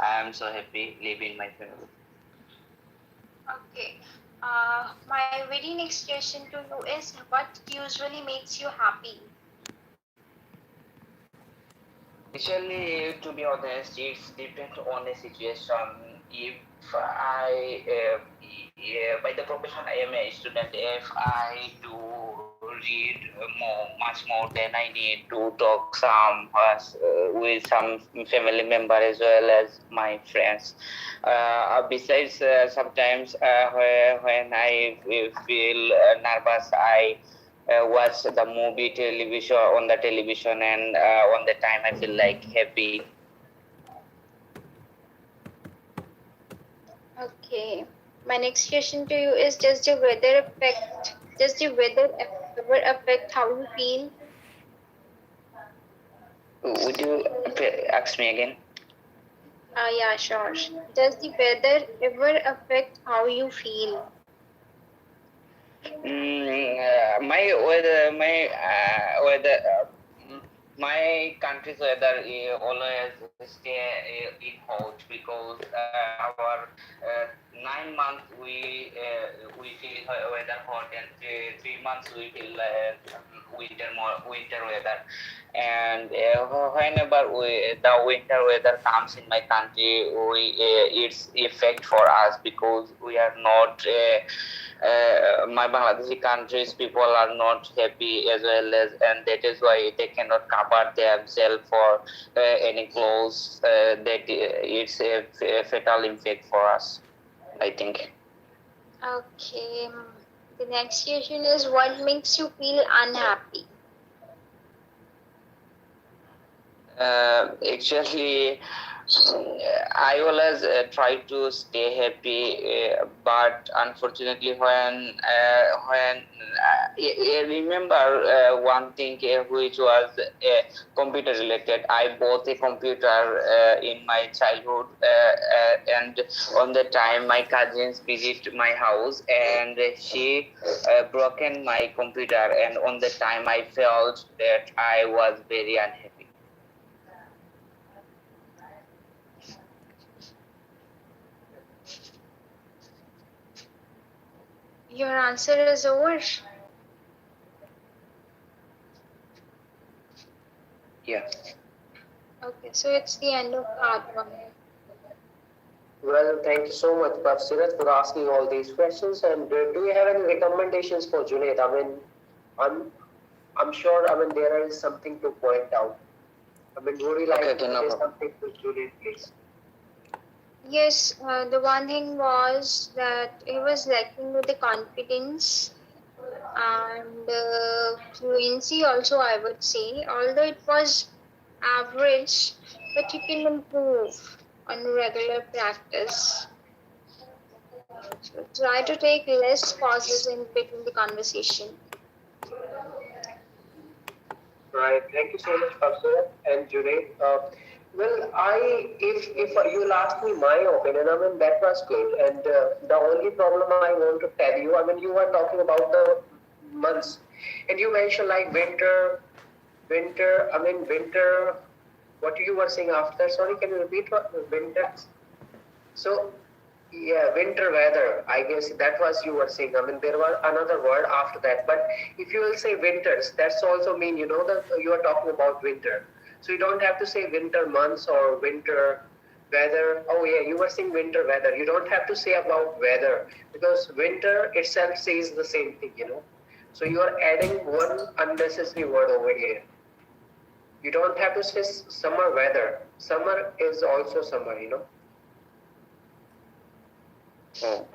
I am so happy living my family. Okay. My very next question to you is, what usually makes you happy? Actually, to be honest, it's depend on the situation. If I, by the profession I am a student, if I do read much more than I need to talk with some family member as well as my friends. Besides, sometimes when I feel nervous, I watch the movie television on the television, and on the time I feel like happy. Okay. My next question to you is, does the weather ever affect how you feel? Would you ask me again? Yeah, sure. Does the weather ever affect how you feel? My weather, my country's weather always stay in hot, because our 9 months we feel weather hot, and 3 months we feel winter weather. And whenever the winter weather comes in my country, it's effect for us, because we are not my Bangladeshi countries people are not happy as well as, and that is why they cannot cover themselves for any clothes. That it's a fatal impact for us, I think. Okay. The next question is, what makes you feel unhappy? Actually, I always try to stay happy, but unfortunately, I remember one thing which was computer related. I bought a computer in my childhood, and on the time my cousins visit my house, and she broken my computer, and on the time I felt that I was very unhappy. Your answer is over. Yeah. Okay, so it's the end of part one. Well, thank you so much, Pavsirat, for asking all these questions. And do you have any recommendations for Junaid? I mean, I'm I'm sure. I mean, there is something to point out. I mean, would you Okay, like okay, to no say problem. something to Junaid, please? Yes, the one thing was that he was lacking with the confidence and fluency also, I would say, although it was average, but you can improve on regular practice. So try to take less pauses in between the conversation. Right. Thank you so much, Pavsirat and Junaid. Well, if you'll ask me my opinion, I mean that was good. And the only problem I want to tell you, I mean, you were talking about the months, and you mentioned like winter. I mean winter. What you were saying after? Sorry, can you repeat what winter? So yeah, winter weather. I guess that was you were saying. I mean, there was another word after that. But if you will say winters, that's also mean that you are talking about winter. So you don't have to say winter months or winter weather. Oh yeah, you were saying winter weather. You don't have to say about weather because winter itself says the same thing. So you are adding one unnecessary word over here. You don't have to say summer weather. Summer is also summer. Oh.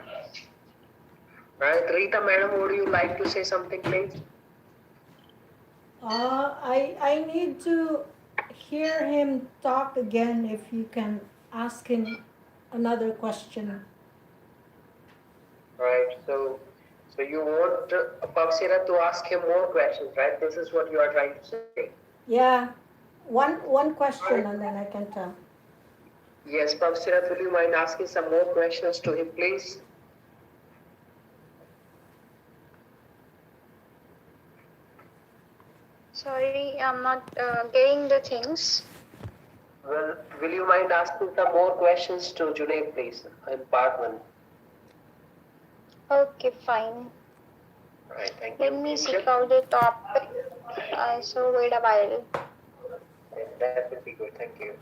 Right, Rita, madam, would you like to say something, please? I need to hear him talk again if you can ask him another question. Right. So you want Pavsira to ask him more questions, right? This is what you are trying to say. Yeah, one question Right. and then I can tell. Yes, Pavsira, will you mind asking some more questions to him, please? Sorry, I'm not getting the things. Well, will you mind asking some more questions to Junaid, please, in part one? Okay, fine. Right, thank Let you. me seek out the topic. So wait a while. That would be good. Thank you.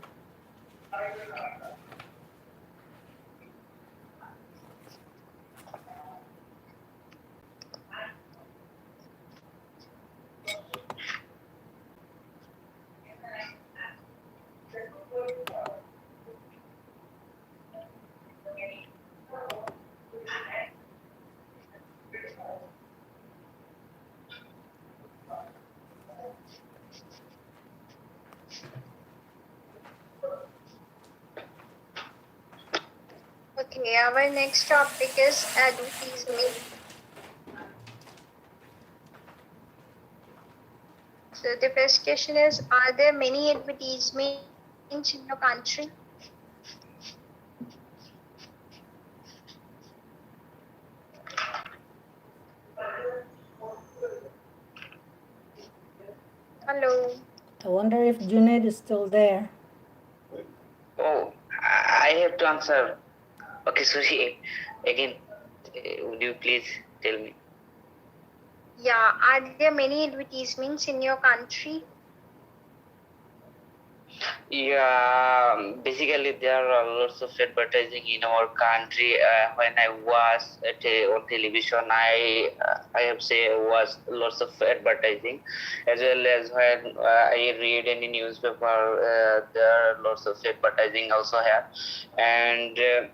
Okay, our next topic is advertisement. So the first question is, are there many advertisements in your country? Hello. I wonder if Junaid is still there. Oh, I have to answer. Okay, sorry. Again, would you please tell me? Yeah, are there many advertisements in your country? Yeah, basically there are lots of advertising in our country. When I was on television, I have say was lots of advertising, as well as when I read any newspaper, there are lots of advertising also here, and.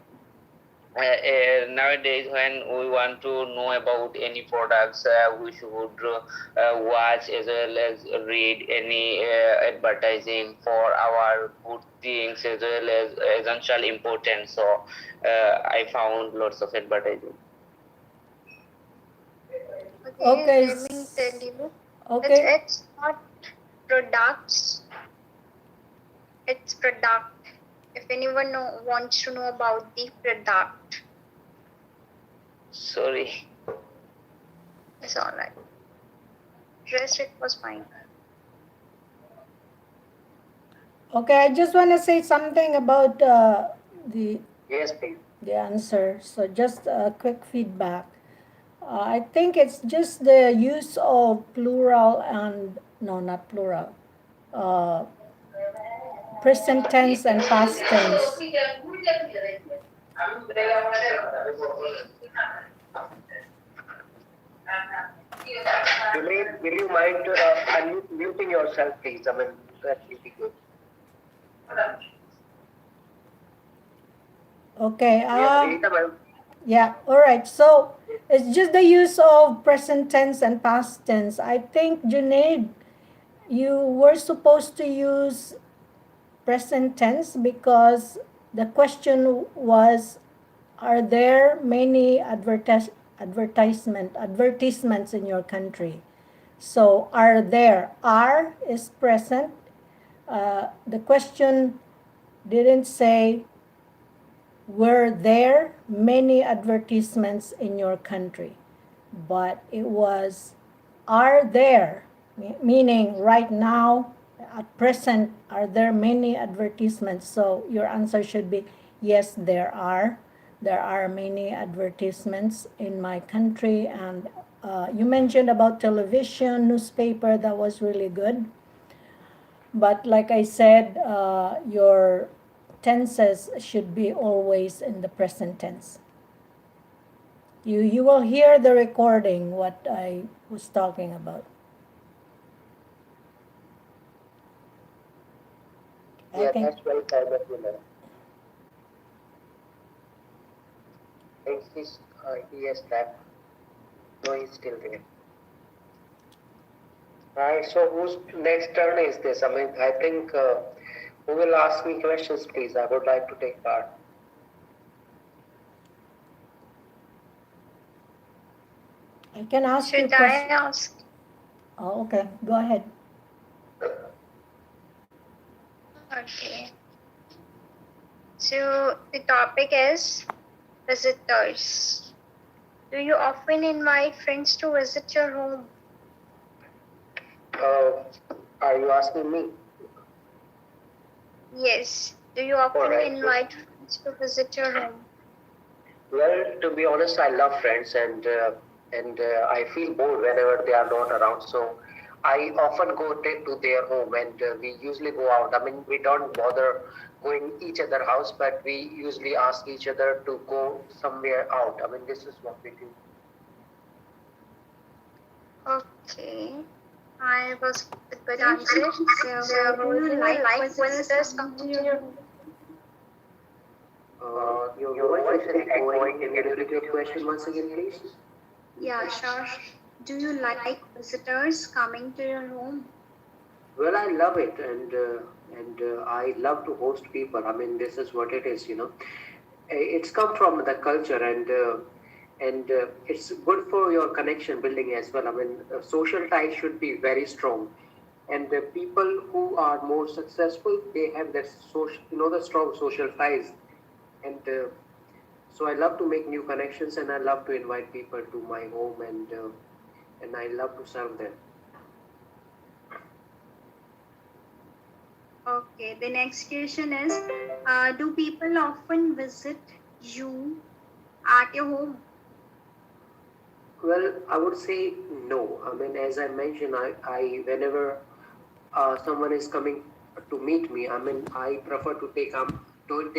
Nowadays when we want to know about any products, we should watch as well as read any advertising for our good things as well as essential importance. So I found lots of advertising. Okay, Okay. let me tell you. Okay. It's not products, it's product. If anyone wants to know about the product, Sorry. it's alright. Rest it was fine. Okay, I just want to say something about the Yes, please. the answer. So just a quick feedback. I think it's just the use of plural and no, not plural. Uh, present tense and past tense. Junaid, will you mind unmuting yourself, please? I mean, that will be good. Okay. Yes, Rita, ma'am. Yeah. All right. So it's just the use of present tense and past tense. I think Junaid, you were supposed to use present tense because the question was, are there many advertisements in your country? So are there? Are is present. The question didn't say, were there many advertisements in your country, but it was, are there, meaning right now, at present, are there many advertisements? So your answer should be yes, there are. There are many advertisements in my country. And you mentioned about television, newspaper, that was really good. But like I said, your tenses should be always in the present tense. You will hear the recording what I was talking about. I Yeah, think that's very kind of you, ma'am. Thanks, he has left. No, he's still there. Right, so whose next turn is this? I mean, I think who will ask me questions, please? I would like to take part. I can ask you Should I questions. ask? Oh, okay. Go ahead. Okay. So the topic is visitors. Do you often invite friends to visit your home? Uh, are you asking me? Yes. Do you All often right. invite friends to visit your home? Well, to be honest, I love friends, and I feel bored whenever they are not around. So I often go to their home, and we usually go out. I mean, we don't bother going each other house, but we usually ask each other to go somewhere out. I mean, this is what we do. Okay. I was a good answer. So, do you Do you like like visitors visitors coming to coming your to your home? Your voice is echoing. Can you repeat your question once again, please? Yeah, sure. Do you like visitors coming to your home? Well, I love it, and I love to host people. I mean, this is what it is, you know. It's come from the culture, and it's good for your connection building as well. I mean, social ties should be very strong, and the people who are more successful, they have that social, you know, the strong social ties, and so I love to make new connections, and I love to invite people to my home, and I love to serve them. Okay, the next question is do people often visit you at your home? Well, I would say no. I mean, as I mentioned, I whenever someone is coming to meet me, I mean, I prefer to take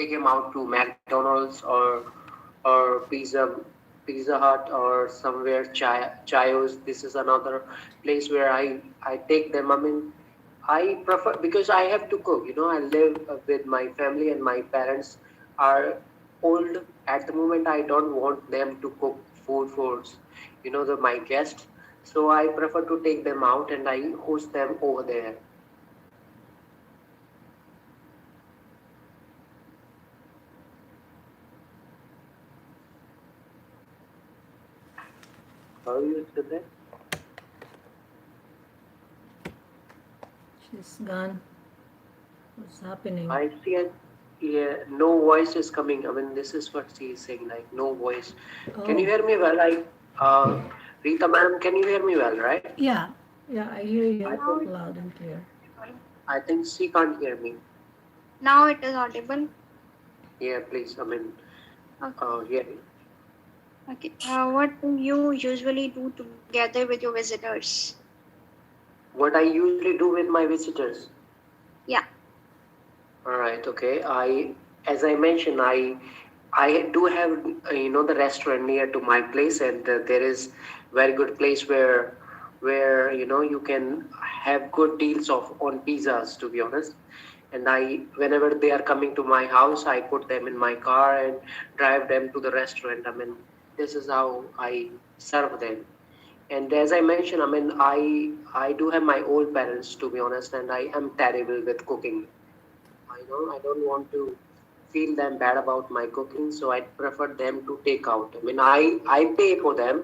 him out to McDonald's or Pizza Hut or somewhere Chayos. This is another place where I take them. I mean, I prefer because I have to cook. You know, I live with my family and my parents are old at the moment. I don't want them to cook food for my guests. So I prefer to take them out and I host them over there. Are you still there? She's gone. What's happening? I see it. Yeah, no voice is coming. I mean, this is what she is saying, like no voice. Can you Oh, hear me well? Uh, Rita, ma'am, can you hear me well, right? yeah. Yeah, I hear I you Now think it loud and clear. I think she can't hear me. now it is audible. Yeah, please. I mean, Okay. hear me. Okay. What do you usually do together with your visitors? What I usually do with my visitors. Yeah. All right. Okay. As I mentioned, I do have the restaurant near to my place, and there is very good place where you can have good deals of on pizzas. To be honest, and I whenever they are coming to my house, I put them in my car and drive them to the restaurant. I mean, this is how I serve them. And as I mentioned, I mean, I do have my old parents, to be honest, and I am terrible with cooking. I don't want to feel them bad about my cooking, so I prefer them to take out. I mean, I pay for them,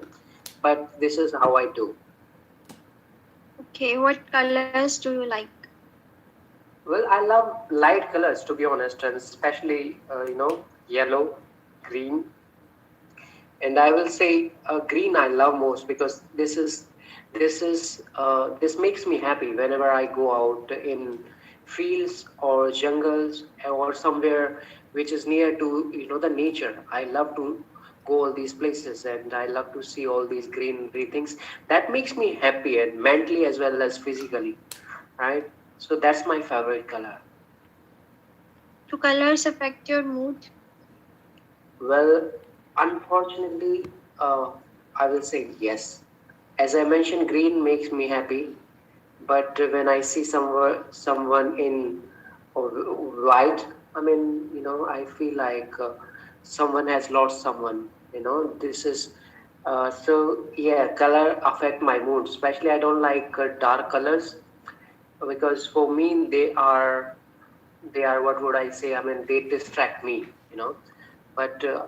but this is how I do. Okay. What colors do you like? Well, I love light colors, to be honest, and especially yellow, green, and I will say green I love most because this makes me happy whenever I go out in fields or jungles or somewhere which is near to the nature. I love to go all these places and I love to see all these greenery things. That makes me happy and mentally as well as physically, right? So that's my favorite color. Do colors affect your mood? Well, unfortunately, I will say yes. As I mentioned, green makes me happy, but when I see someone in white, I mean, I feel like someone has lost someone. This is so yeah. Color affect my mood. Especially, I don't like dark colors because for me they are what would I say? I mean, they distract me. But uh,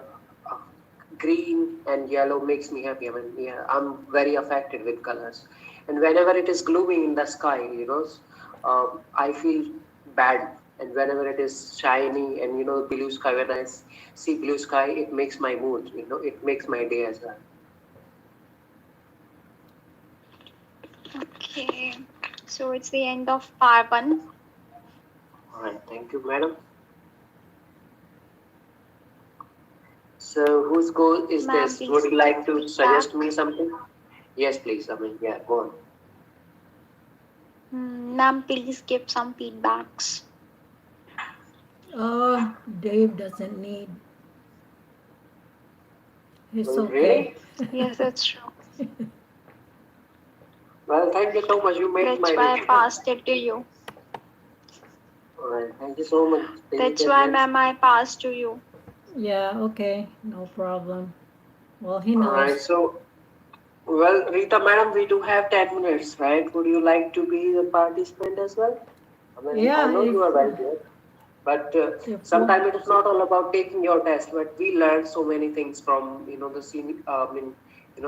green and yellow makes me happy. I mean, yeah, I'm very affected with colors, and whenever it is gloomy in the sky, I feel bad. And whenever it is shiny and blue sky, when I see blue sky, it makes my mood. It makes my day as well. Okay. So it's the end of part one. All All right, thank you, madam. So, whose goal is Ma'am, this? Would please you give like to feedback. suggest me something? Yes, please. I mean, yeah, go on. Ma'am, please give some feedbacks. Dave doesn't need. He's Well, okay. really? Yes, that's true. Well, thank you so much. You made my That's day. why I passed it to you. All right, thank you so much, ladies That's and why, gents. ma'am, I passed to you. Yeah, okay, no problem. Well, he All right, knows. so, well, Rita, madam, we do have 10 minutes, right? Would you like to be the participant as well? I mean, I Yeah, know you are very good, but if one, sometimes it is not all about taking your test, but we learn so many things from, the senior,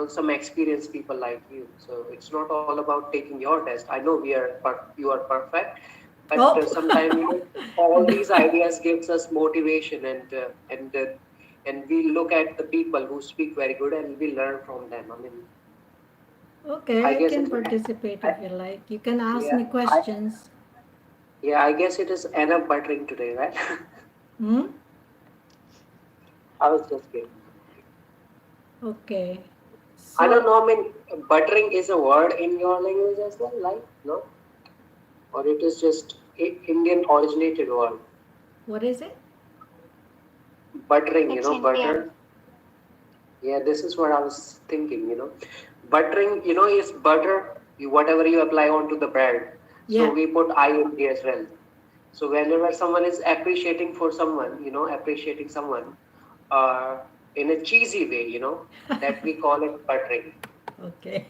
some experienced people like you. So it's not all about taking your test. I know you are perfect, but oh, sometimes, all these ideas gives us motivation and we look at the people who speak very good and we learn from them. I mean, I okay, I guess can it, participate I, if you like. You can ask yeah, me I, questions. yeah, I guess it is enough buttering today, right? Hmm? I was just kidding. Okay. I don't So, know. I mean, buttering is a word in your language as well, like no, or it is just Indian originated word. what is it? Buttering, It's Indian. butter. Yeah, this is what I was thinking. Buttering, is butter. Whatever you apply onto the bread. So Yeah. we put ing as well. So whenever someone is appreciating for someone, appreciating someone, uh, in a cheesy way, that we call it buttering. Okay.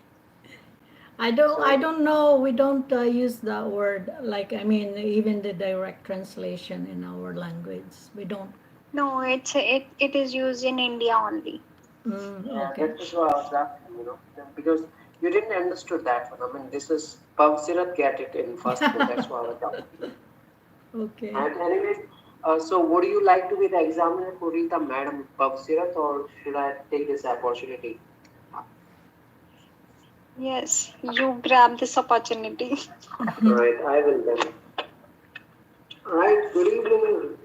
I So don't know. We don't use that word. Like, I mean, even the direct translation in our language, we don't. No, it is used in India only. yeah, Okay. that is what I was asking, because you didn't understood that one. I mean, this is Pavsirat get it in first go. That's why I was asking. Okay. And anyways, so would you like to be the examiner for Rita Madam Pavsirat, or should I take this opportunity? Yes, you grab this opportunity. Right, I will then. All right. Good evening.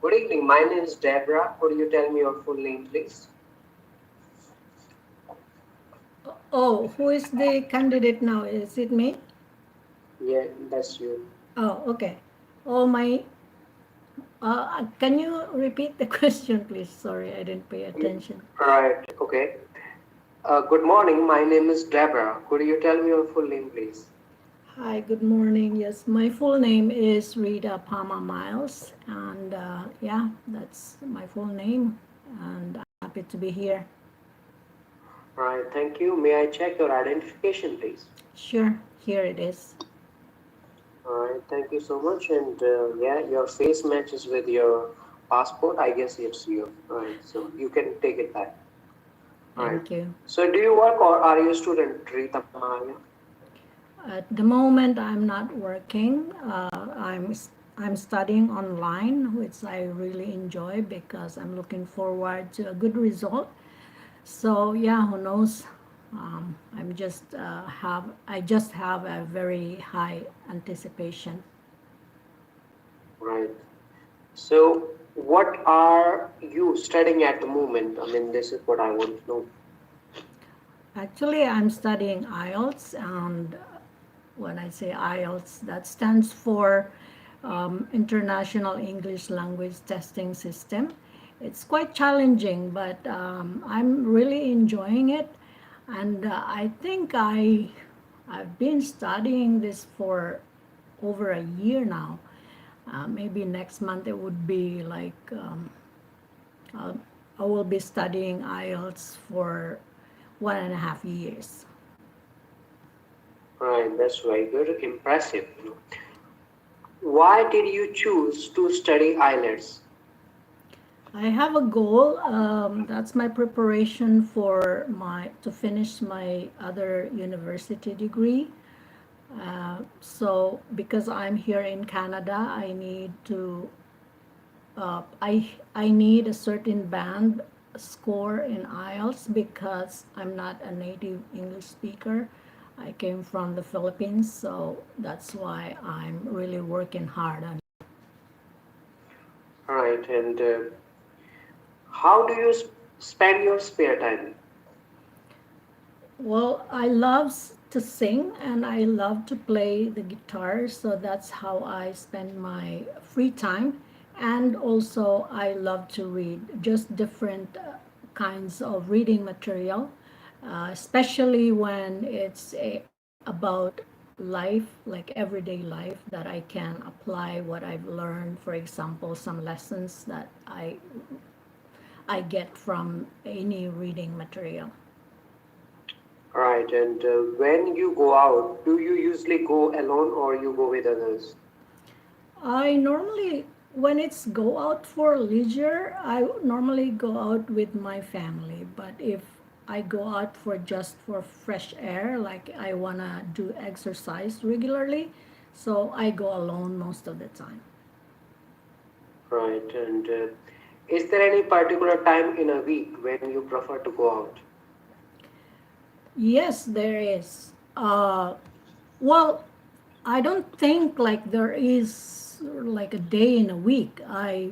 Good evening. My name is Deborah. Could you tell me your full name, please? Oh, who is the candidate now? Is it me? Yeah, that's you. Oh, okay. Oh, my. Can you repeat the question, please? Sorry, I didn't pay attention. Right. Okay. Good morning. My name is Deborah. Could you tell me your full name, please? Hi, good morning. Yes, my full name is Rita Pama Miles, and yeah, that's my full name, and happy to be here. Right. Thank you. May I check your identification, please? Sure, here it is. All right. Thank you so much. And yeah, your face matches with your passport. I guess it's you. All right. So you can take it back. All right. Thank you. So do you work or are you a student, Rita Mahalia? At the moment, I'm not working. I'm studying online, which I really enjoy because I'm looking forward to a good result. So yeah, who knows? I just have a very high anticipation. Right. So what are you studying at the moment? I mean, this is what I want to know. Actually, I'm studying IELTS, and when I say IELTS, that stands for International English Language Testing System. It's quite challenging, but I'm really enjoying it, and I think I've been studying this for over a year now. Maybe next month it would be like uh, I will be studying IELTS for 1.5 years. Right, that's very good. Impressive. Why did you choose to study IELTS? I have a goal. That's my preparation for my to finish my other university degree. So because I'm here in Canada, I need to I need a certain band score in IELTS because I'm not a native English speaker. I came from the Philippines, so that's why I'm really working hard on. All right. And how do you spend your spare time? Well, I love to sing and I love to play the guitar, so that's how I spend my free time. And also, I love to read just different kinds of reading material, especially when it's about life, like everyday life, that I can apply what I've learned. For example, some lessons that I get from any reading material. All right. And when you go out, do you usually go alone or you go with others? I normally, when it's go out for leisure, I normally go out with my family. But if I go out for just for fresh air, like I wanna do exercise regularly, so I go alone most of the time. Right. And is there any particular time in a week when you prefer to go out? Yes, there is. Well, I don't think like there is like a day in a week. I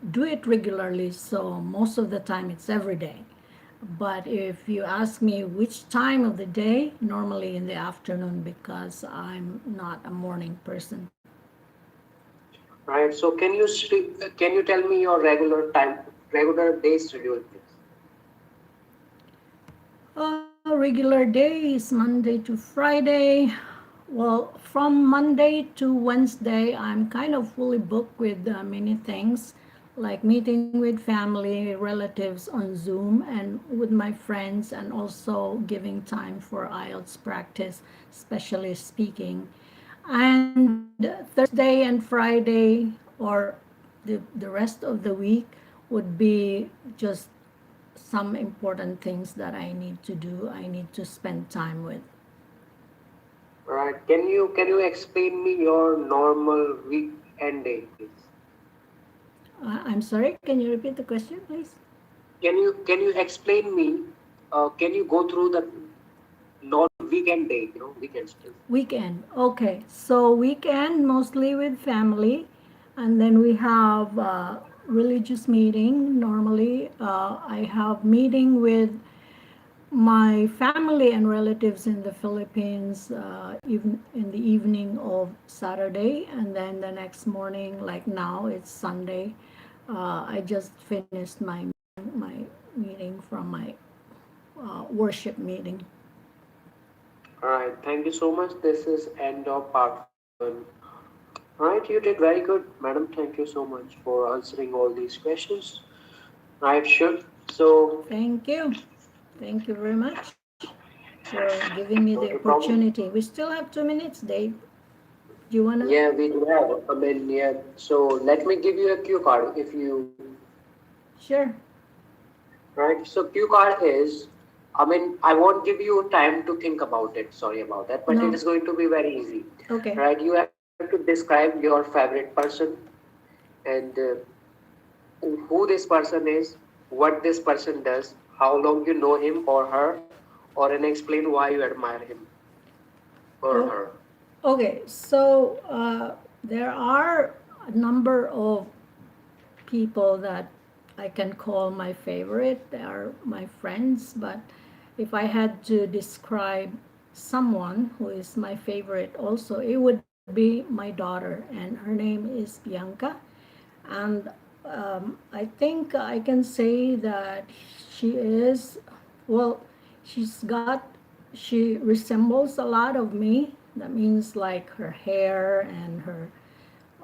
do it regularly, so most of the time it's every day. But if you ask me which time of the day, normally in the afternoon because I'm not a morning person. Right. So can you tell me your regular day schedule, please? Regular day is Monday to Friday. Well, from Monday to Wednesday, I'm kind of fully booked with many things like meeting with family, relatives on Zoom, and with my friends, and also giving time for IELTS practice, especially speaking. And Thursday and Friday, or the rest of the week, would be just some important things that I need to do, I need to spend time with. Right. Can you explain me your normal weekend day, please? I'm sorry, can you repeat the question, please? Can you explain me? Can you go through the normal weekend day? Weekends, please. Weekend. Okay. So weekend mostly with family, and then we have religious meeting. Normally, I have meeting with my family and relatives in the Philippines, even in the evening of Saturday, and then the next morning, like now, it's Sunday. I just finished my meeting from my worship meeting. All right. Thank you so much. This is end of part 1. All right. You did very good, madam. Thank you so much for answering all these questions. Right. Sure. So, Thank you. Thank you very much for giving me the not a problem. opportunity. We still have 2 minutes, Dave. Do you wanna? Yeah, we do have. I mean, yeah. So let me give you a cue card if you Sure. right. So cue card is. I mean, I won't give you time to think about it. Sorry about that, but it No. is going to be very easy. Okay. Right. You have to describe your favorite person and who this person is, what this person does, how long you know him or her, or and explain why you admire him or Oh, her. okay. So there are a number of people that I can call my favorite. They are my friends, but if I had to describe someone who is my favorite also, it would be my daughter, and her name is Bianca. And I think I can say that she is, well, she's got, she resembles a lot of me. That means like her hair and her,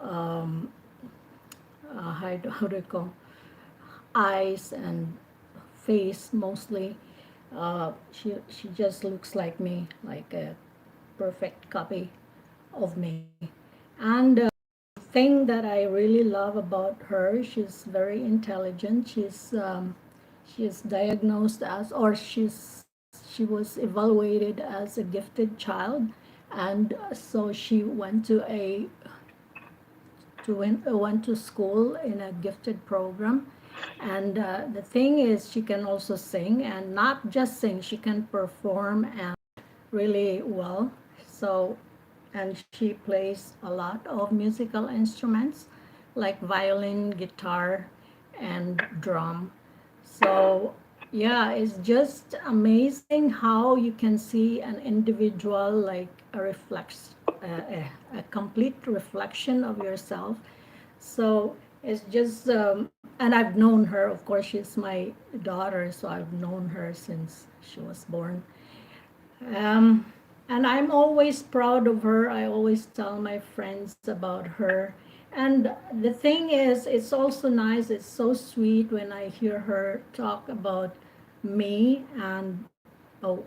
um, how do you call, eyes and face mostly. She just looks like me, like a perfect copy of me. And thing that I really love about her, she's very intelligent. She's diagnosed as, or she was evaluated as a gifted child, and so she went to school in a gifted program. And the thing is, she can also sing, and not just sing, she can perform and really well. So, and she plays a lot of musical instruments like violin, guitar, and drum. So, yeah, it's just amazing how you can see an individual like a complete reflection of yourself. So it's just, and I've known her, of course, she's my daughter, so I've known her since she was born. Um, and I'm always proud of her. I always tell my friends about her. And the thing is, it's also nice, it's so sweet when I hear her talk about me oh,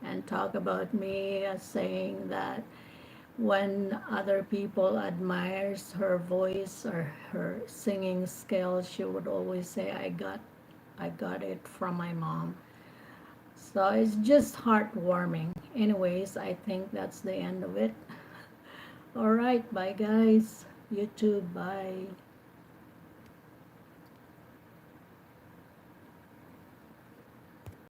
and talk about me as saying that when other people admires her voice or her singing skills, she would always say, I got it from my mom. So it's just heartwarming. Anyways, I think that's the end of it. All right, bye guys. You too, bye.